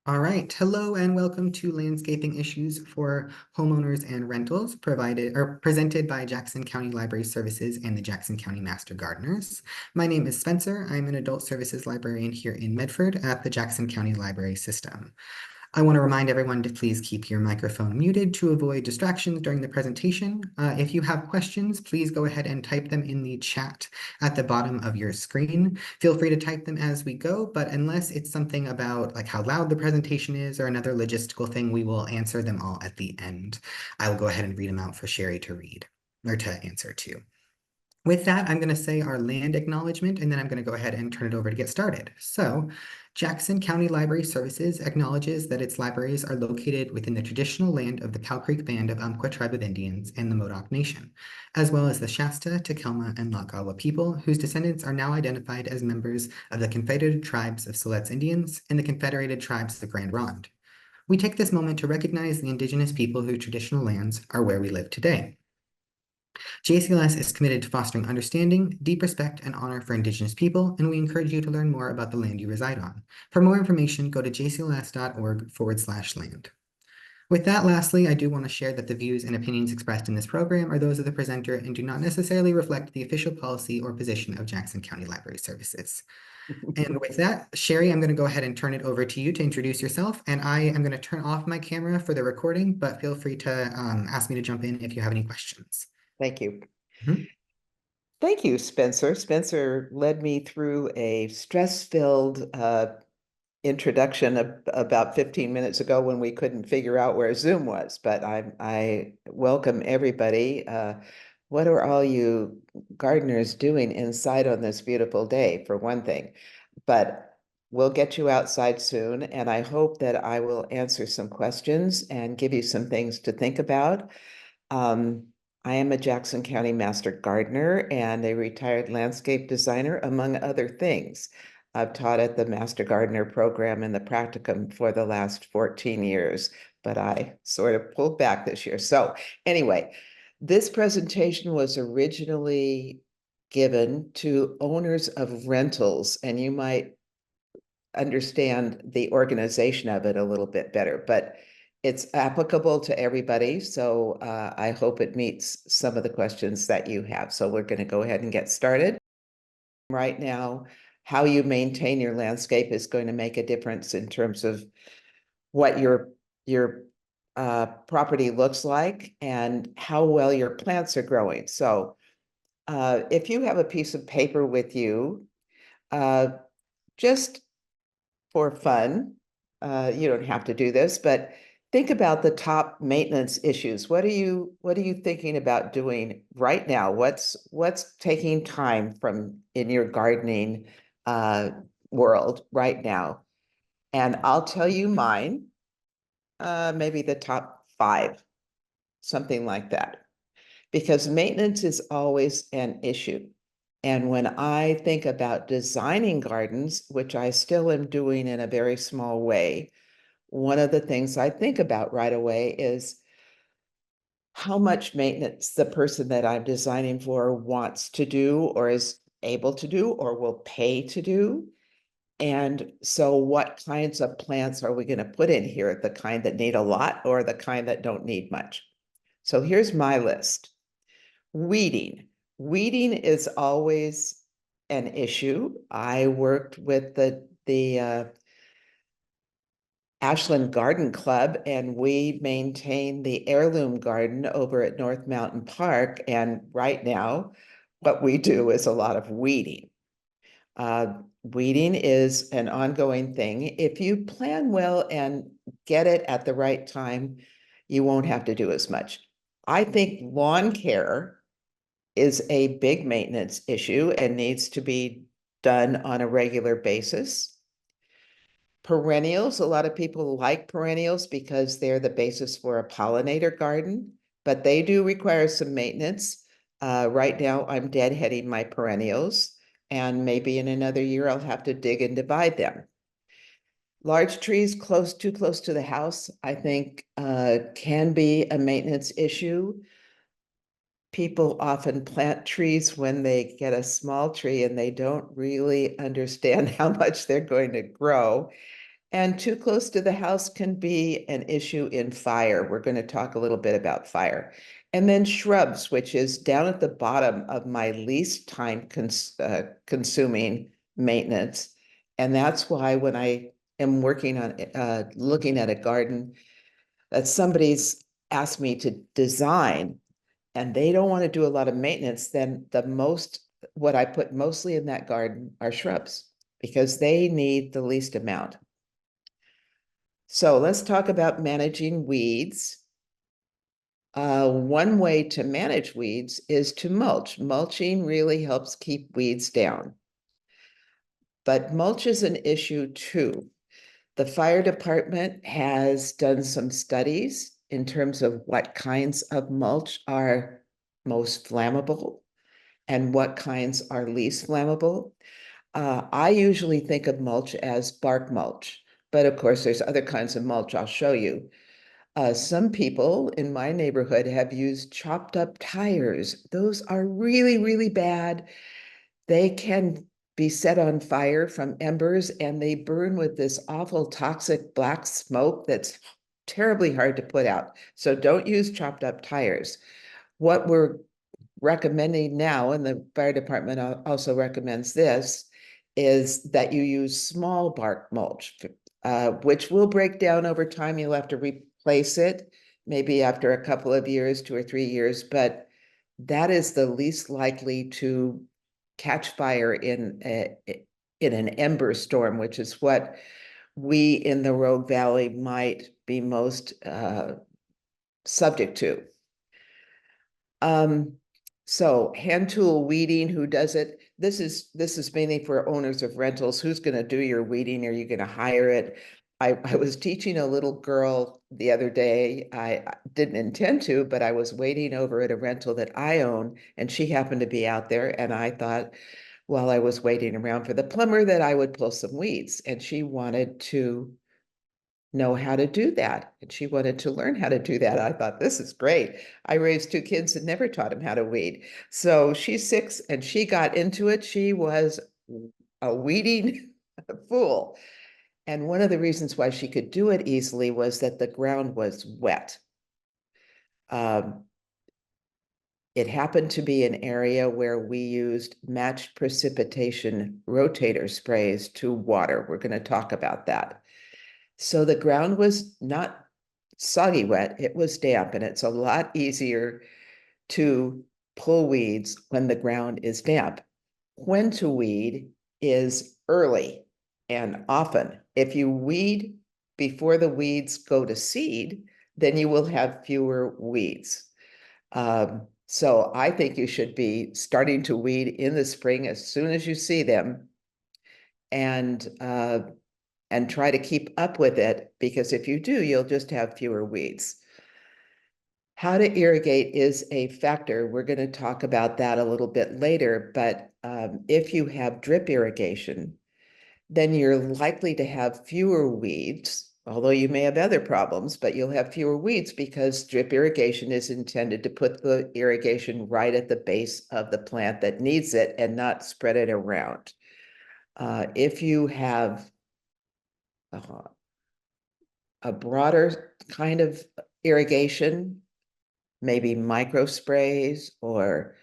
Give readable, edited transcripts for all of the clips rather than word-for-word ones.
All right. Hello and welcome to Landscaping Issues for Homeowners and Rentals, provided or presented by Jackson County Library Services and the Jackson County Master Gardeners. My name is Spencer. I'm an adult services librarian here in Medford at the Jackson County Library System. I want to remind everyone to please keep your microphone muted to avoid distractions during the presentation. If you have questions, please go ahead and type them in the chat at the bottom of your screen. Feel free to type them as we go, but unless it's something about like how loud the presentation is or another logistical thing, we will answer them all at the end. I will go ahead and read them out for Sherry to read or to answer to. With that, I'm going to say our land acknowledgement, and then I'm going to go ahead and turn it over to get started. So, Jackson County Library Services acknowledges that its libraries are located within the traditional land of the Cow Creek Band of Umpqua Tribe of Indians and the Modoc Nation, as well as the Shasta, Takelma, and Lagawa people, whose descendants are now identified as members of the Confederated Tribes of Siletz Indians and the Confederated Tribes of the Grand Ronde. We take this moment to recognize the indigenous people whose traditional lands are where we live today. JCLS is committed to fostering understanding, deep respect, and honor for Indigenous people, and we encourage you to learn more about the land you reside on. For more information, go to jcls.org/land. With that, lastly, I do want to share that the views and opinions expressed in this program are those of the presenter and do not necessarily reflect the official policy or position of Jackson County Library Services. And with that, Sherry, I'm going to go ahead and turn it over to you to introduce yourself, and I am going to turn off my camera for the recording, but feel free to ask me to jump in if you have any questions. Thank you. Mhm. Thank you, Spencer. Spencer led me through a stress-filled introduction about 15 minutes ago when we couldn't figure out where Zoom was, but I welcome everybody. What are all you gardeners doing inside on this beautiful day, for one thing? But we'll get you outside soon, and I hope that I will answer some questions and give you some things to think about. I am a Jackson County Master Gardener and a retired landscape designer, among other things. I've taught at the Master Gardener program and the practicum for the last 14 years, but I sort of pulled back this year. So anyway, this presentation was originally given to owners of rentals, and you might understand the organization of it a little bit better, but it's applicable to everybody. So I hope it meets some of the questions that you have. So we're going to go ahead and get started. Right now, how you maintain your landscape is going to make a difference in terms of what your property looks like and how well your plants are growing. So if you have a piece of paper with you, just for fun. You don't have to do this, but think about the top maintenance issues. What are you thinking about doing right now? What's taking time from in your gardening world right now? And I'll tell you mine, maybe the top 5, something like that. Because maintenance is always an issue. And when I think about designing gardens, which I still am doing in a very small way, one of the things I think about right away is how much maintenance the person that I'm designing for wants to do or is able to do or will pay to do. And so what kinds of plants are we going to put in here? The kind that need a lot or the kind that don't need much? So here's my list. Weeding. Weeding is always an issue. I worked with the Ashland Garden Club, and we maintain the heirloom garden over at North Mountain Park. And right now, what we do is a lot of weeding. Weeding is an ongoing thing. If you plan well and get it at the right time, you won't have to do as much. I think lawn care is a big maintenance issue and needs to be done on a regular basis. Perennials, a lot of people like perennials because they're the basis for a pollinator garden, but they do require some maintenance. Right now, I'm deadheading my perennials, and maybe in another year, I'll have to dig and divide them. Large trees too close to the house, I think, can be a maintenance issue. People often plant trees when they get a small tree and they don't really understand how much they're going to grow. And too close to the house can be an issue in fire. We're going to talk a little bit about fire. And then shrubs, which is down at the bottom of my least time consuming maintenance. And that's why when I am working on looking at a garden that somebody's asked me to design and they don't want to do a lot of maintenance, then what I put mostly in that garden are shrubs because they need the least amount. So let's talk about managing weeds. One way to manage weeds is to mulch. Mulching really helps keep weeds down. But mulch is an issue too. The fire department has done some studies in terms of what kinds of mulch are most flammable and what kinds are least flammable. I usually think of mulch as bark mulch, but of course there's other kinds of mulch I'll show you. Some people in my neighborhood have used chopped up tires. Those are really, really bad. They can be set on fire from embers and they burn with this awful toxic black smoke that's terribly hard to put out. So don't use chopped up tires. What we're recommending now, and the fire department also recommends this, is that you use small bark mulch, which will break down over time. You'll have to replace it, maybe after a couple of years, 2 or 3 years, but that is the least likely to catch fire in an ember storm, which is what we in the Rogue Valley might be most subject to. So hand tool weeding, who does it? This is mainly for owners of rentals. Who's going to do your weeding? Are you going to hire it? I was teaching a little girl the other day. I didn't intend to, but I was waiting over at a rental that I own, and she happened to be out there. And I thought, while I was waiting around for the plumber, that I would pull some weeds. And she wanted to know how to do that. And she wanted to learn how to do that. I thought, this is great. I raised 2 kids and never taught them how to weed. So she's 6 and she got into it. She was a weeding fool. And one of the reasons why she could do it easily was that the ground was wet. It happened to be an area where we used matched precipitation rotator sprays to water. We're going to talk about that. So the ground was not soggy wet, it was damp, and it's a lot easier to pull weeds when the ground is damp. When to weed is early and often. If you weed before the weeds go to seed, then you will have fewer weeds. So I think you should be starting to weed in the spring as soon as you see them, and try to keep up with it, because if you do, you'll just have fewer weeds. How to irrigate is a factor. We're going to talk about that a little bit later, but if you have drip irrigation, then you're likely to have fewer weeds, although you may have other problems, but you'll have fewer weeds because drip irrigation is intended to put the irrigation right at the base of the plant that needs it and not spread it around. If you have a broader kind of irrigation, maybe micro sprays or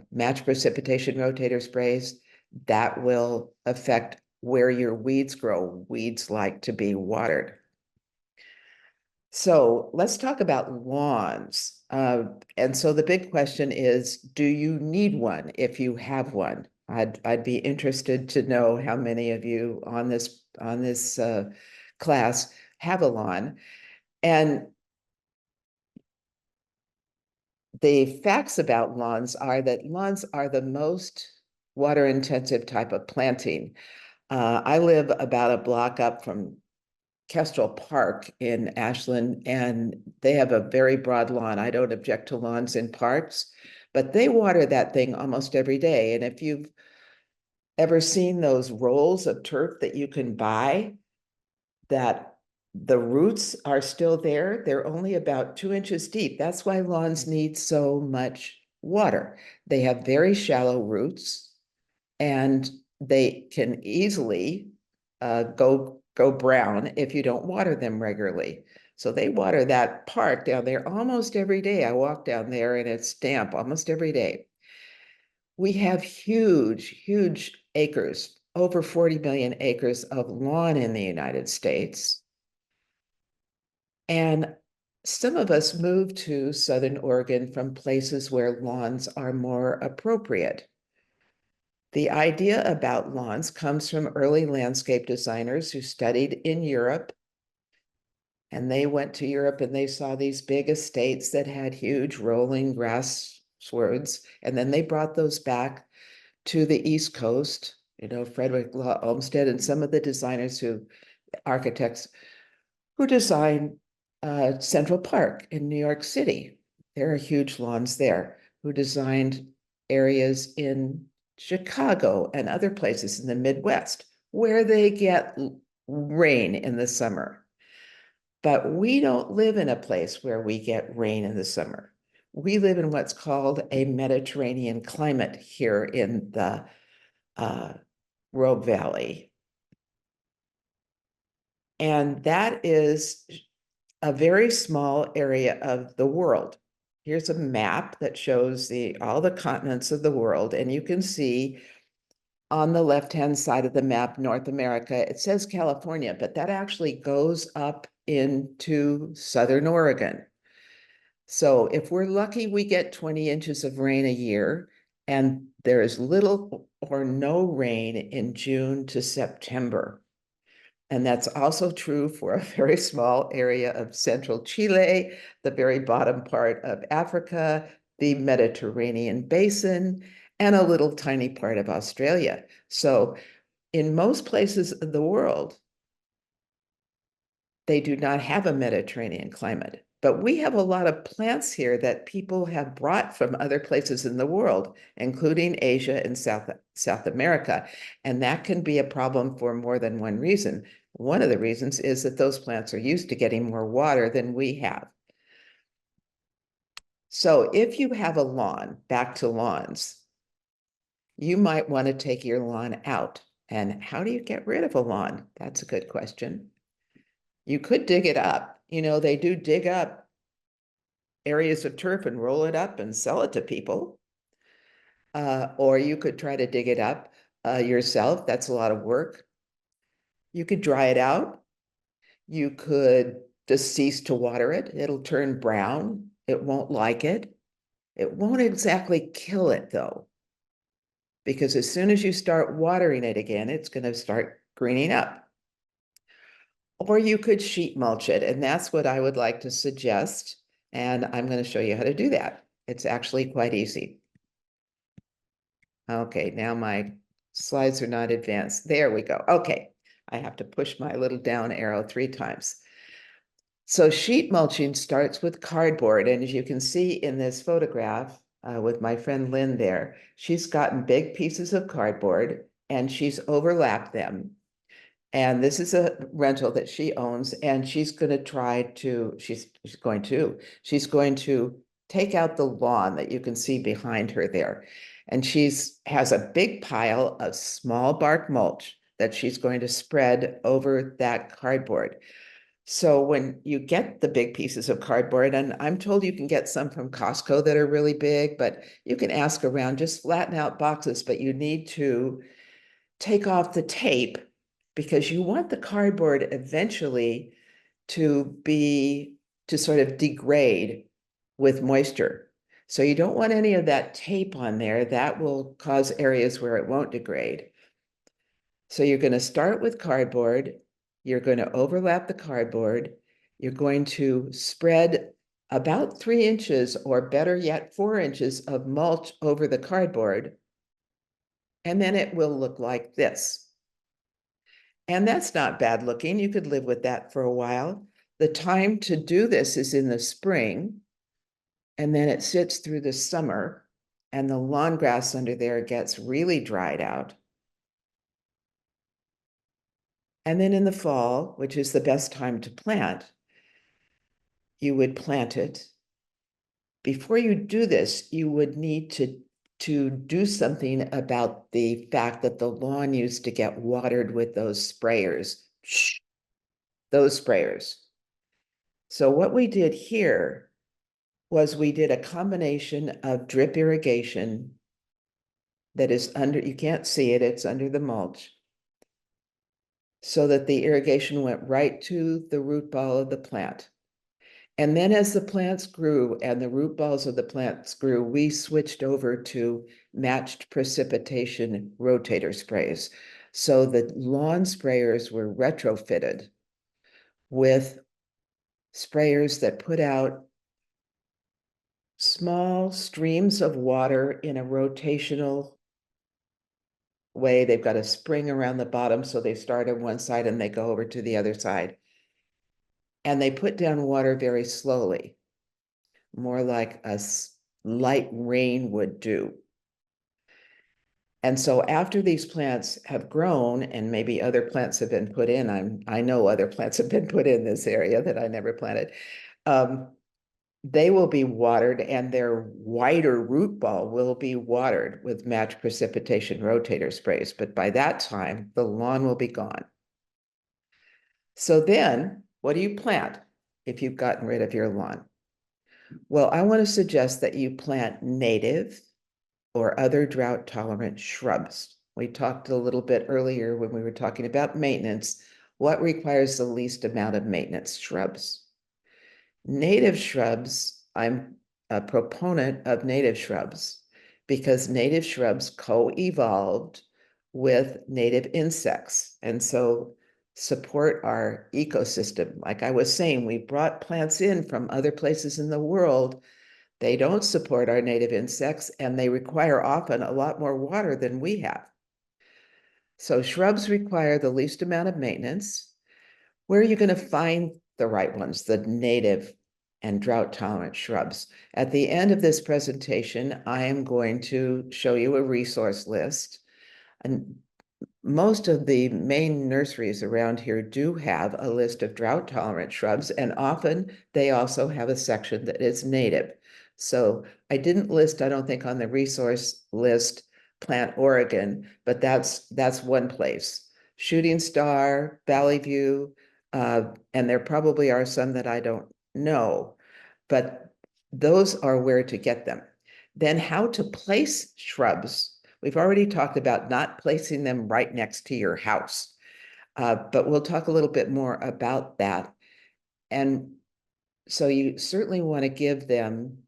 match precipitation rotator sprays, that will affect where your weeds grow. Weeds like to be watered. So let's talk about lawns. And so the big question is, do you need one if you have one? I'd be interested to know how many of you on this class have a lawn. And the facts about lawns are that lawns are the most water intensive type of planting. I live about a block up from Kestrel Park in Ashland, and they have a very broad lawn. I don't object to lawns in parks, but they water that thing almost every day. And if you've ever seen those rolls of turf that you can buy, that the roots are still there, they're only about 2 inches deep. That's why lawns need so much water. They have very shallow roots, and they can easily go go brown if you don't water them regularly. So they water that park down there almost every day. I walk down there and it's damp almost every day. We have huge, huge acres, over 40 million acres of lawn in the United States. And some of us moved to Southern Oregon from places where lawns are more appropriate. The idea about lawns comes from early landscape designers who studied in Europe. And they went to Europe and they saw these big estates that had huge rolling grass swords. And then they brought those back to the East Coast, Frederick Law Olmsted and some of the architects who designed Central Park in New York City. There are huge lawns there, who designed areas in Chicago and other places in the Midwest where they get rain in the summer. But we don't live in a place where we get rain in the summer. We live in what's called a Mediterranean climate here in the Rogue Valley. And that is a very small area of the world. Here's a map that shows all the continents of the world, and you can see on the left-hand side of the map, North America, it says California, but that actually goes up into Southern Oregon. So if we're lucky, we get 20 inches of rain a year, and there is little or no rain in June to September. And that's also true for a very small area of central Chile, the very bottom part of Africa, the Mediterranean basin, and a little tiny part of Australia. So in most places of the world, they do not have a Mediterranean climate. But we have a lot of plants here that people have brought from other places in the world, including Asia and South America. And that can be a problem for more than one reason. One of the reasons is that those plants are used to getting more water than we have. So if you have a lawn, back to lawns, you might want to take your lawn out. And how do you get rid of a lawn? That's a good question. You could dig it up. They do dig up areas of turf and roll it up and sell it to people. Or you could try to dig it up yourself. That's a lot of work. You could dry it out. You could just cease to water it. It'll turn brown. It won't like it. It won't exactly kill it, though, because as soon as you start watering it again, it's going to start greening up. Or you could sheet mulch it, and that's what I would like to suggest. And I'm going to show you how to do that. It's actually quite easy. Okay, now my slides are not advanced. There we go. Okay, I have to push my little down arrow 3 times. So sheet mulching starts with cardboard. And as you can see in this photograph with my friend Lynn there, she's gotten big pieces of cardboard and she's overlapped them. And this is a rental that she owns, and she's going to take out the lawn that you can see behind her there. And has a big pile of small bark mulch that she's going to spread over that cardboard. So when you get the big pieces of cardboard, and I'm told you can get some from Costco that are really big, but you can ask around, just flatten out boxes, but you need to take off the tape because you want the cardboard eventually to sort of degrade with moisture. So you don't want any of that tape on there. That will cause areas where it won't degrade. So you're going to start with cardboard. You're going to overlap the cardboard. You're going to spread about 3 inches, or better yet, 4 inches of mulch over the cardboard. And then it will look like this. And that's not bad looking. You could live with that for a while. The time to do this is in the spring, and then it sits through the summer, and the lawn grass under there gets really dried out. And then in the fall, which is the best time to plant, you would plant it. Before you do this, you would need to do something about the fact that the lawn used to get watered with those sprayers. those sprayers. So what we did here was we did a combination of drip irrigation that is under, you can't see it, it's under the mulch, so that the irrigation went right to the root ball of the plant. And then as the plants grew and the root balls of the plants grew, we switched over to matched precipitation rotator sprays. So the lawn sprayers were retrofitted with sprayers that put out small streams of water in a rotational way. They've got a spring around the bottom, so they start on one side and they go over to the other side. And they put down water very slowly, more like a light rain would do. And so after these plants have grown, and maybe other plants have been put in, I know other plants have been put in this area that I never planted, they will be watered, and their wider root ball will be watered with matched precipitation rotator sprays. But by that time, the lawn will be gone. So then, what do you plant if you've gotten rid of your lawn? Well, I want to suggest that you plant native or other drought-tolerant shrubs. We talked a little bit earlier when we were talking about maintenance. What requires the least amount of maintenance? Shrubs. Native shrubs, I'm a proponent of native shrubs because native shrubs co-evolved with native insects, and so support our ecosystem. Like I was saying, we brought plants in from other places in the world. They don't support our native insects, and they require often a lot more water than we have. So shrubs require the least amount of maintenance. Where are you going to find the right ones, the native and drought-tolerant shrubs? At the end of this presentation, I am going to show you a resource list. And most of the main nurseries around here do have a list of drought-tolerant shrubs, and often they also have a section that is native. So I didn't list, I don't think, on the resource list Plant Oregon, but that's one place. Shooting Star, Valley View, and there probably are some that I don't know, but those are where to get them. Then how to place shrubs. We've already talked about not placing them right next to your house, but we'll talk a little bit more about that. And so you certainly want to give them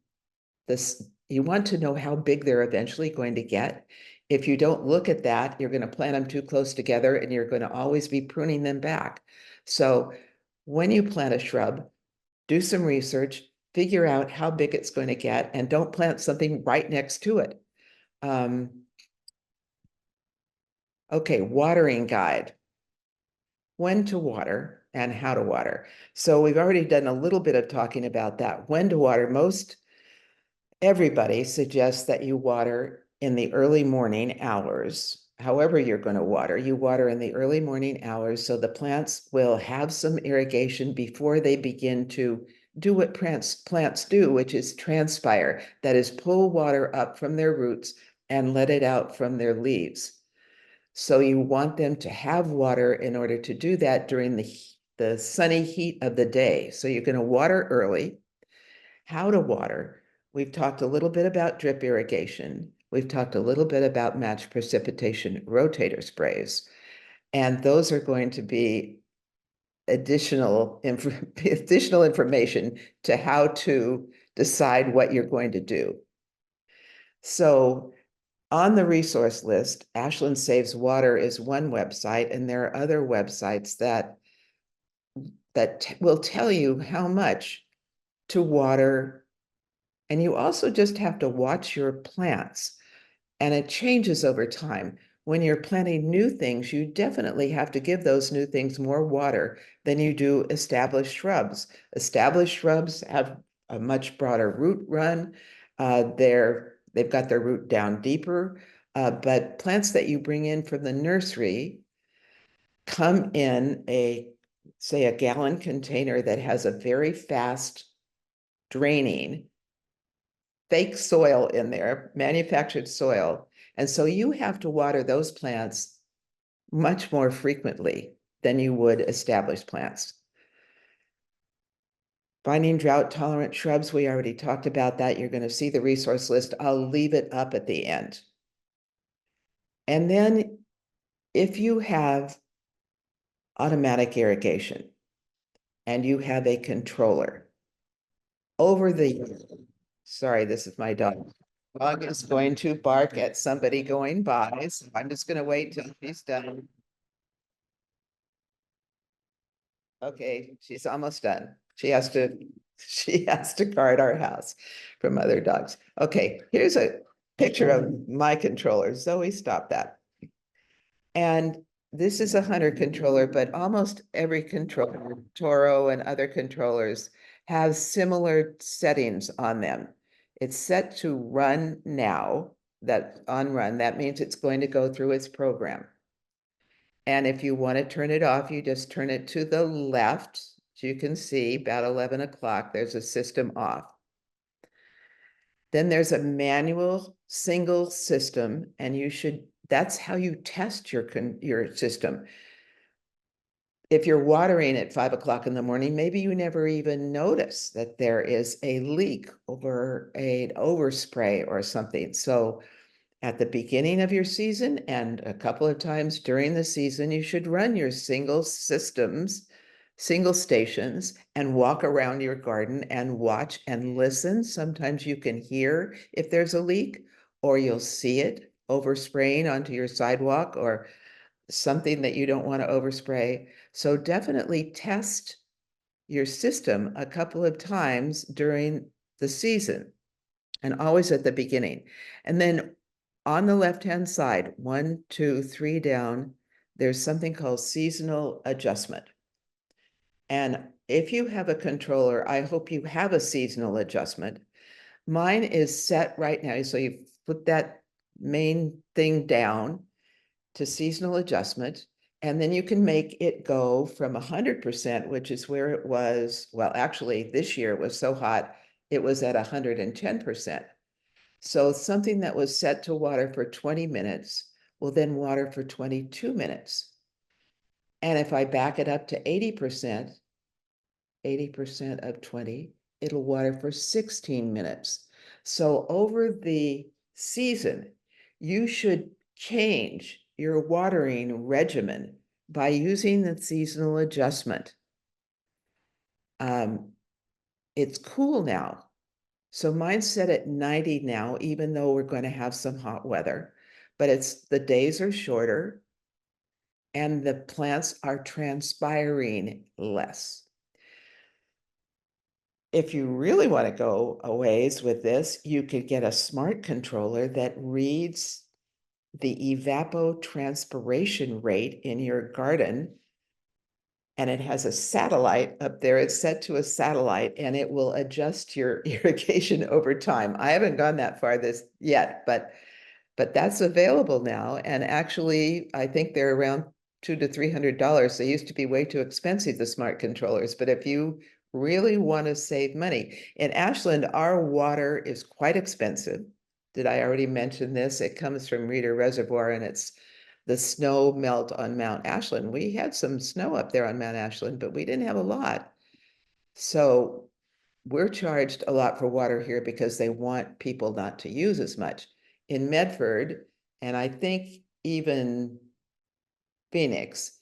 this, you want to know how big they're eventually going to get. If you don't look at that, you're going to plant them too close together and you're going to always be pruning them back. So when you plant a shrub, do some research, figure out how big it's going to get, and don't plant something right next to it. Okay, watering guide. When to water and how to water. So we've already done a little bit of talking about that. When to water. Most everybody suggests that you water in the early morning hours. However you're going to water, you water in the early morning hours so the plants will have some irrigation before they begin to do what plants do, which is transpire. That is, pull water up from their roots and let it out from their leaves. So you want them to have water in order to do that during the sunny heat of the day. So you're going to water early. How to water. We've talked a little bit about drip irrigation. We've talked a little bit about matched precipitation rotator sprays. And those are going to be additional information to how to decide what you're going to do. So on the resource list, Ashland Saves Water is one website, and there are other websites that will tell you how much to water. And you also just have to watch your plants, and it changes over time. When you're planting new things, you definitely have to give those new things more water than you do established shrubs. Established shrubs have a much broader root run. They've got their root down deeper, but plants that you bring in from the nursery come in say a gallon container that has a very fast draining fake soil in there, manufactured soil. And so you have to water those plants much more frequently than you would established plants. Finding drought tolerant shrubs, we already talked about that. You're going to see the resource list. I'll leave it up at the end. And then if you have automatic irrigation and you have a controller over sorry, this is my dog. Dog is going to bark at somebody going by, so I'm just going to wait till she's done. Okay, she's almost done. She has to guard our house from other dogs. Okay, here's a picture of my controller. Zoe, stop that. And this is a hunter controller, but almost every controller, Toro and other controllers, have similar settings on them. It's set to run now, that on run, that means it's going to go through its program. And if you want to turn it off, you just turn it to the left. So you can see about 11 o'clock, there's a system off. Then there's a manual single system, and that's how you test your system. If you're watering at 5 o'clock in the morning, maybe you never even notice that there is a leak or an overspray or something. So at the beginning of your season and a couple of times during the season, you should run your single stations, and walk around your garden and watch and listen. Sometimes you can hear if there's a leak, or you'll see it overspraying onto your sidewalk or something that you don't want to overspray. So definitely test your system a couple of times during the season and always at the beginning. And then on the left-hand side, 1, 2, 3 down, there's something called seasonal adjustment. And if you have a controller, I hope you have a seasonal adjustment. Mine is set right now. So you put that main thing down to seasonal adjustment, and then you can make it go from 100%, which is where it was. Well, actually, this year it was so hot, it was at 110%. So something that was set to water for 20 minutes will then water for 22 minutes. And if I back it up to 80%, 80% of 20, it'll water for 16 minutes. So over the season, you should change your watering regimen by using the seasonal adjustment. It's cool now. So mine's set at 90 now, even though we're going to have some hot weather, but the days are shorter and the plants are transpiring less. If you really want to go a ways with this, you could get a smart controller that reads the evapotranspiration rate in your garden. And it has a satellite up there. It's set to a satellite and it will adjust your irrigation over time. I haven't gone that far yet, but that's available now. And actually, I think they're around $200 to $300. They used to be way too expensive, the smart controllers. But if you really want to save money, in Ashland, our water is quite expensive. Did I already mention this? It comes from Reeder Reservoir, and it's the snow melt on Mount Ashland. We had some snow up there on Mount Ashland, but we didn't have a lot. So we're charged a lot for water here because they want people not to use as much. In Medford, and I think even Phoenix,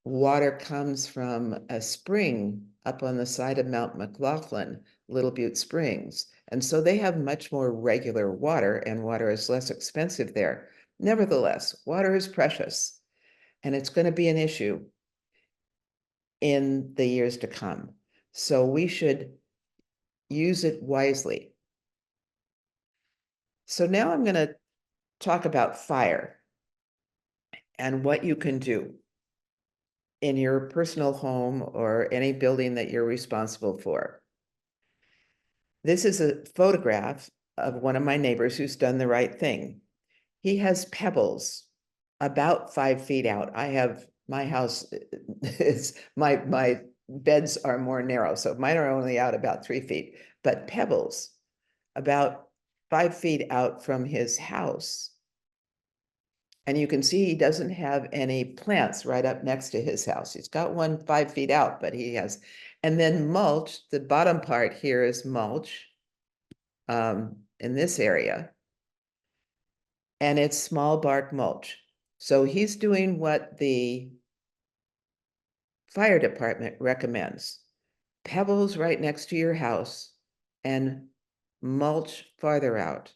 water comes from a spring up on the side of Mount McLaughlin, Little Butte Springs. And so they have much more regular water, and water is less expensive there. Nevertheless, water is precious, and it's going to be an issue in the years to come. So we should use it wisely. So now I'm going to talk about fire and what you can do in your personal home or any building that you're responsible for. This is a photograph of one of my neighbors who's done the right thing. He has pebbles about 5 feet out. My house is, my beds are more narrow, so mine are only out about 3 feet, but pebbles about 5 feet out from his house. And you can see he doesn't have any plants right up next to his house. He's got one 5 feet out, but he has, And then mulch, the bottom part here is mulch in this area. And it's small bark mulch. So he's doing what the fire department recommends. Pebbles right next to your house and mulch farther out,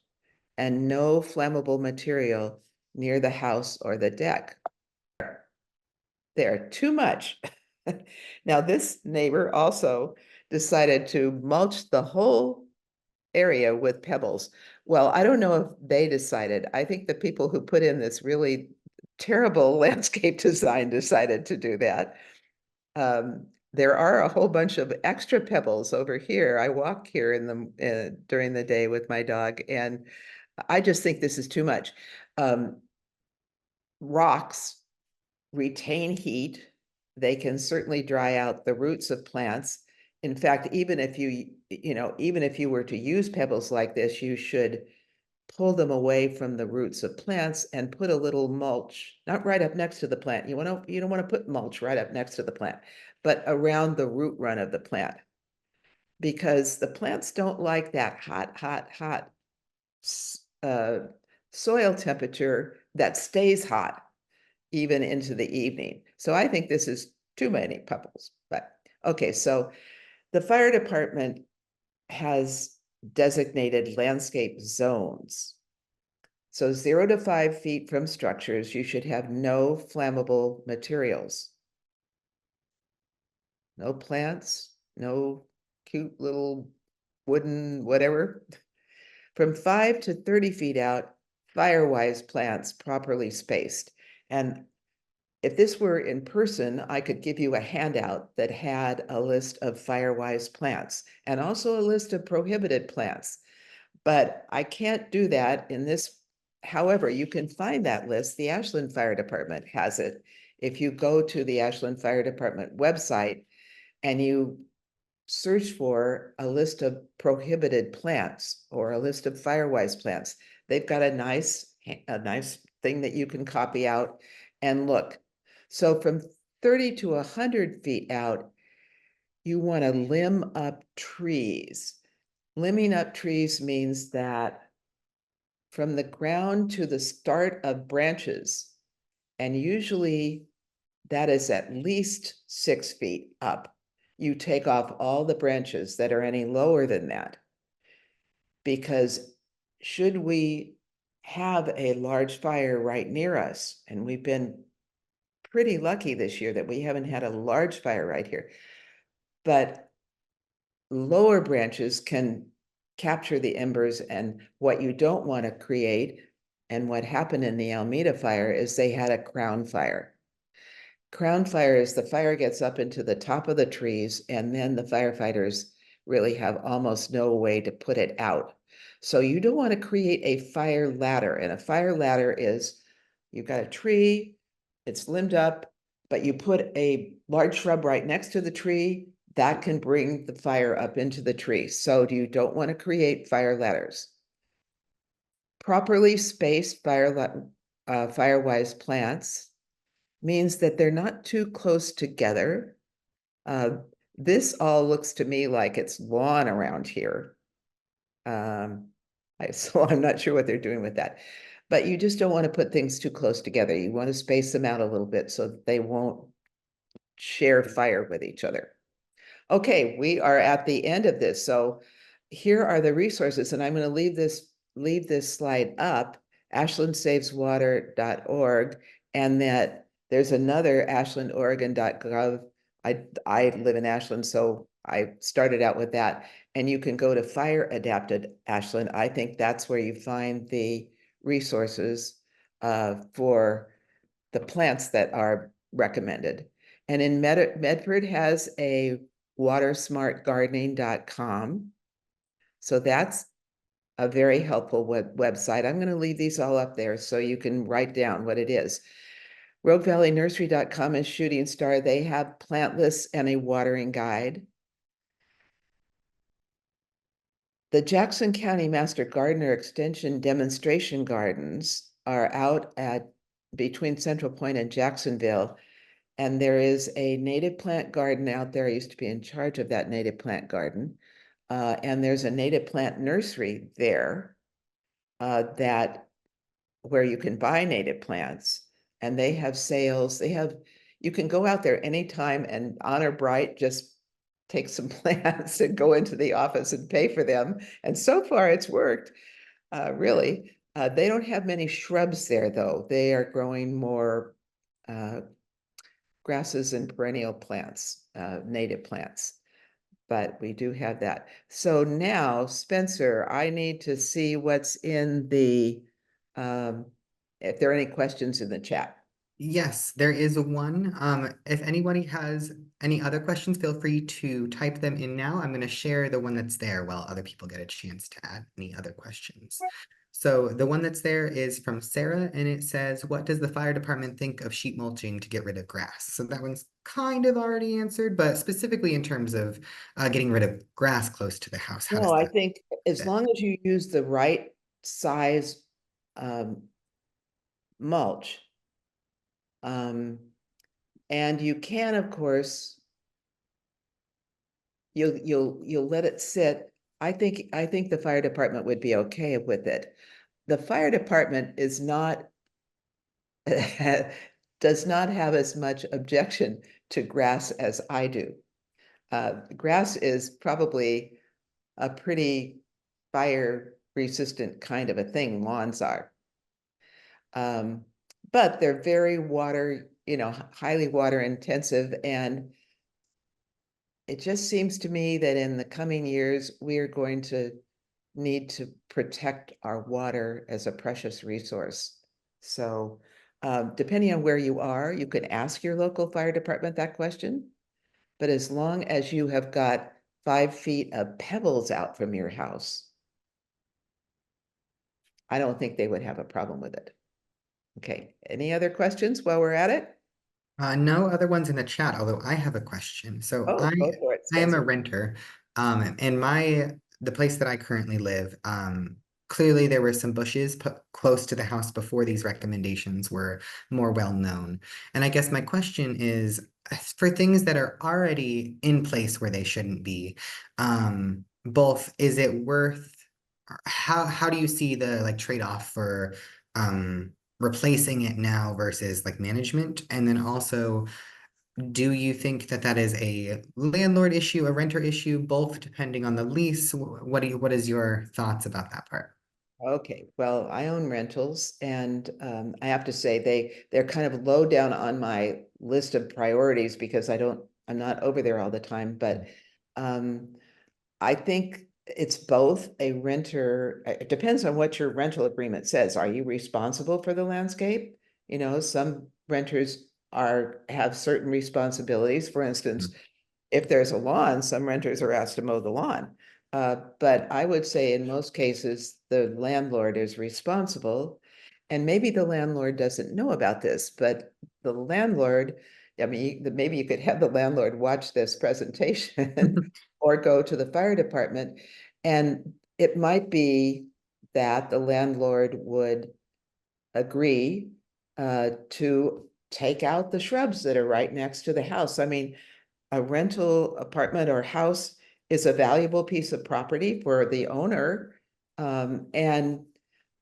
and no flammable material near the house or the deck. They're too much. Now, this neighbor also decided to mulch the whole area with pebbles. Well, I don't know if they decided. I think the people who put in this really terrible landscape design decided to do that. There are a whole bunch of extra pebbles over here. I walk here in the during the day with my dog, and I just think this is too much. Rocks retain heat. They can certainly dry out the roots of plants. In fact, even if even if you were to use pebbles like this, you should pull them away from the roots of plants and put a little mulch, not right up next to the plant. You don't want to put mulch right up next to the plant, but around the root run of the plant, because the plants don't like that hot uh, soil temperature that stays hot even into the evening. So I think this is too many pebbles. But okay, so the fire department has designated landscape zones. So 0 to 5 feet from structures, you should have no flammable materials. No plants, no cute little wooden whatever. From 5 to 30 feet out, fire-wise plants properly spaced. And if this were in person, I could give you a handout that had a list of fire-wise plants and also a list of prohibited plants. But I can't do that in this. However, you can find that list. The Ashland Fire Department has it. If you go to the Ashland Fire Department website and you search for a list of prohibited plants or a list of firewise plants, they've got a nice thing that you can copy out and look. So from 30 to 100 feet out, you want to limb up trees. Limbing up trees means that from the ground to the start of branches, and usually that is at least 6 feet up, you take off all the branches that are any lower than that. Because should we have a large fire right near us, and we've been pretty lucky this year that we haven't had a large fire right here, but lower branches can capture the embers. And what you don't want to create, and what happened in the Alameda fire, is they had a crown fire. Crown fire is the fire gets up into the top of the trees, and then the firefighters really have almost no way to put it out. So you don't want to create a fire ladder. And a fire ladder is, you've got a tree, it's limbed up, but you put a large shrub right next to the tree, that can bring the fire up into the tree. So you don't want to create fire ladders. Properly spaced firewise plants means that they're not too close together. This all looks to me like it's lawn around here. So I'm not sure what they're doing with that. But you just don't want to put things too close together. You want to space them out a little bit so that they won't share fire with each other. Okay, we are at the end of this. So here are the resources, and I'm going to leave this slide up, ashlandsaveswater.org, and that there's another ashlandoregon.gov. I live in Ashland, so I started out with that. And you can go to Fire Adapted Ashland. I think that's where you find the resources for the plants that are recommended. And in Medford has a watersmartgardening.com. So that's a very helpful website. I'm going to leave these all up there so you can write down what it is. RogueValleyNursery.com is Shooting Star. They have plant lists and a watering guide. The Jackson County Master Gardener Extension demonstration gardens are out at between Central Point and Jacksonville. And there is a native plant garden out there. I used to be in charge of that native plant garden. And there's a native plant nursery there that where you can buy native plants, and they have sales. You can go out there anytime and honor bright, just take some plants and go into the office and pay for them. And so far it's worked, really. They don't have many shrubs there though. They are growing more grasses and perennial plants, native plants. But we do have that. So now, Spencer, I need to see what's in the, if there are any questions in the chat. Yes, there is one. If anybody has any other questions, feel free to type them in now. I'm going to share the one that's there while other people get a chance to add any other questions. So the one that's there is from Sarah, and it says, what does the fire department think of sheet mulching to get rid of grass? So that one's kind of already answered, but specifically in terms of getting rid of grass close to the house, how No, does I that think as fit? long as you use the right size um, mulch, um, and you can, of course, you'll let it sit. I think the fire department would be okay with it. The fire department is not does not have as much objection to grass as I do. Grass is probably a pretty fire resistant kind of a thing, lawns are. Um, but they're very water, highly water intensive. And it just seems to me that in the coming years, we are going to need to protect our water as a precious resource. So depending on where you are, you can ask your local fire department that question. But as long as you have got 5 feet of pebbles out from your house, I don't think they would have a problem with it. Okay, any other questions while we're at it? No other ones in the chat, although I have a question. So Oh, I go for it, I am a Spencer. renter, and the place that I currently live, clearly there were some bushes put close to the house before these recommendations were more well known. And I guess my question is, for things that are already in place where they shouldn't be, both is it worth, how do you see the like trade-off for replacing it now versus like management? And then also, do you think that that is a landlord issue, a renter issue, both depending on the lease? What is your thoughts about that part? Okay, well, I own rentals, and I have to say they're kind of low down on my list of priorities because I'm not over there all the time, but um, I think it's both a renter. It depends on what your rental agreement says. Are you responsible for the landscape? Some renters have certain responsibilities. For instance, if there's a lawn, some renters are asked to mow the lawn. But I would say in most cases, the landlord is responsible. And maybe the landlord doesn't know about this, but the landlord, I mean, maybe you could have the landlord watch this presentation or go to the fire department. And it might be that the landlord would agree to take out the shrubs that are right next to the house. I mean, a rental apartment or house is a valuable piece of property for the owner. Um, and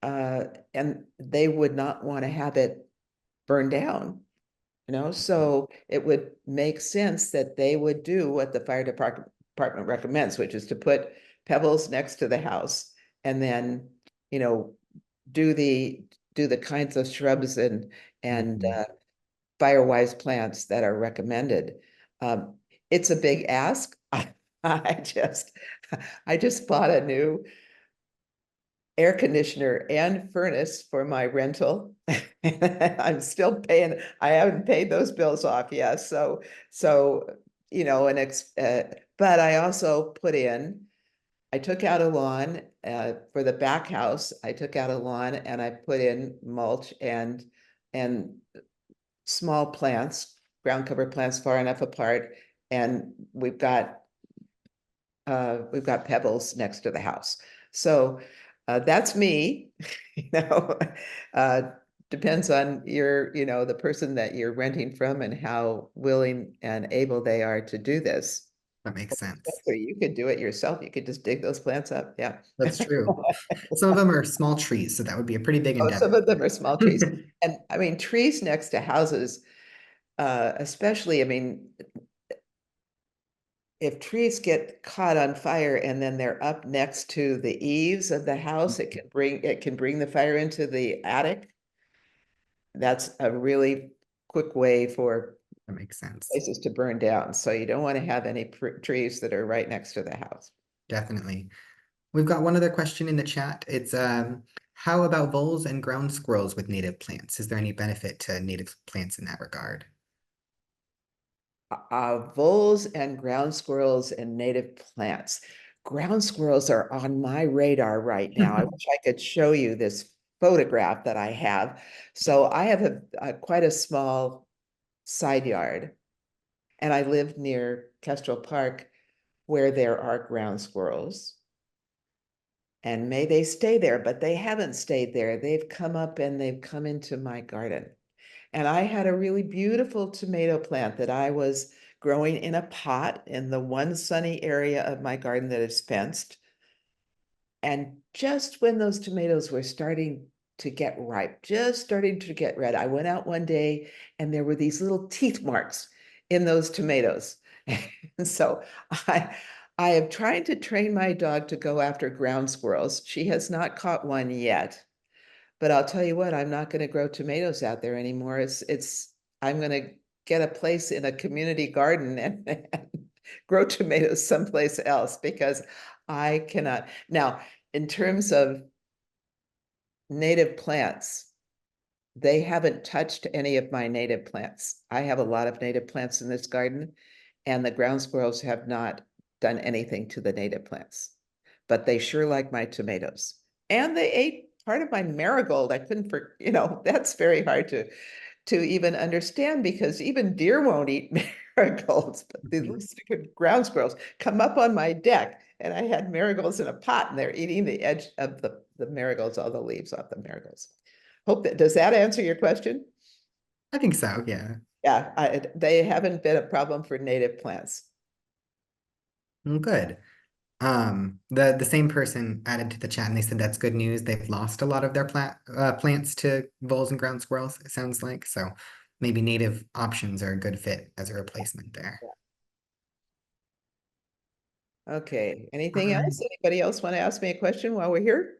uh, and they would not want to have it burned down, so it would make sense that they would do what the department recommends, which is to put pebbles next to the house and then, you know, do the do the kinds of shrubs and Mhm. firewise plants that are recommended. Um, it's a big ask. I just I just bought a new air conditioner and furnace for my rental. I'm still paying, I haven't paid those bills off yet. So, but I also I took out a lawn for the back house. I took out a lawn and I put in mulch and small plants, ground cover plants far enough apart. And we've got pebbles next to the house. So that's me, you know. Uh, depends on the person that you're renting from and how willing and able they are to do this. That makes sense. So you could do it yourself. You could just dig those plants up. Yeah. That's true. Some of them are small trees, so that would be a pretty big Oh, endeavor. some of them are small trees. And I mean, trees next to houses, especially, I mean, if trees get caught on fire and then they're up next to the eaves of the house, it can bring the fire into the attic. That's a really quick way for That makes sense. places to burn down. So you don't want to have any trees that are right next to the house. Definitely. We've got one other question in the chat. It's how about voles and ground squirrels with native plants? Is there any benefit to native plants in that regard? Voles and ground squirrels and native plants. Ground squirrels are on my radar right now. I wish I could show you this photograph that I have. So I have quite a small side yard, and I live near Kestrel Park where there are ground squirrels. And may they stay there, but they haven't stayed there. They've come up and they've come into my garden. And I had a really beautiful tomato plant that I was growing in a pot in the one sunny area of my garden that is fenced. And just when those tomatoes were starting to get ripe, just starting to get red, I went out one day and there were these little teeth marks in those tomatoes. And so I am trying to train my dog to go after ground squirrels. She has not caught one yet. But I'll tell you what, I'm not going to grow tomatoes out there anymore. I'm going to get a place in a community garden and grow tomatoes someplace else because I cannot. Now, in terms of native plants, they haven't touched any of my native plants. I have a lot of native plants in this garden, and the ground squirrels have not done anything to the native plants, but they sure like my tomatoes. And they ate part of my marigold. I couldn't that's very hard to even understand because even deer won't eat marigolds, but these little stupid ground squirrels come up on my deck, and I had marigolds in a pot and they're eating the edge of the marigolds, all the leaves off the marigolds. Does that answer your question? I think so, yeah. Yeah, they haven't been a problem for native plants. Well, good. The same person added to the chat and they said that's good news. They've lost a lot of their plants to voles and ground squirrels, it sounds like. So maybe native options are a good fit as a replacement there. Okay, All anything right. else? Anybody else want to ask me a question while we're here?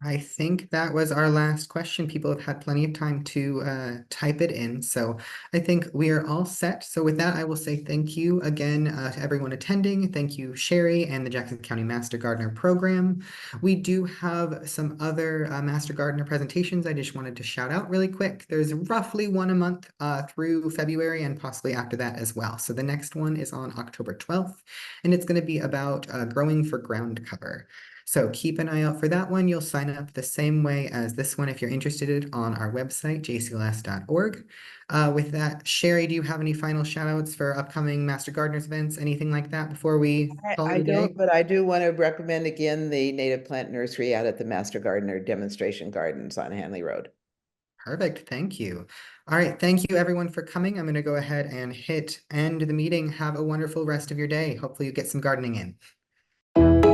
I think that was our last question. People have had plenty of time to type it in. So I think we are all set. So with that, I will say thank you again to everyone attending. Thank you, Sherry and the Jackson County Master Gardener Program. We do have some other Master Gardener presentations I just wanted to shout out really quick. There's roughly one a month through February and possibly after that as well. So the next one is on October 12th, and it's going to be about growing for ground cover. So keep an eye out for that one. You'll sign up the same way as this one if you're interested on our website, jcls.org. With that, Sherry, do you have any final shout outs for upcoming Master Gardeners events, anything like that before we call it I a day? don't, but I do want to recommend again the native plant nursery out at the Master Gardener Demonstration Gardens on Hanley Road. Perfect. Thank you. All right. Thank you everyone for coming. I'm going to go ahead and hit end the meeting. Have a wonderful rest of your day. Hopefully you get some gardening in.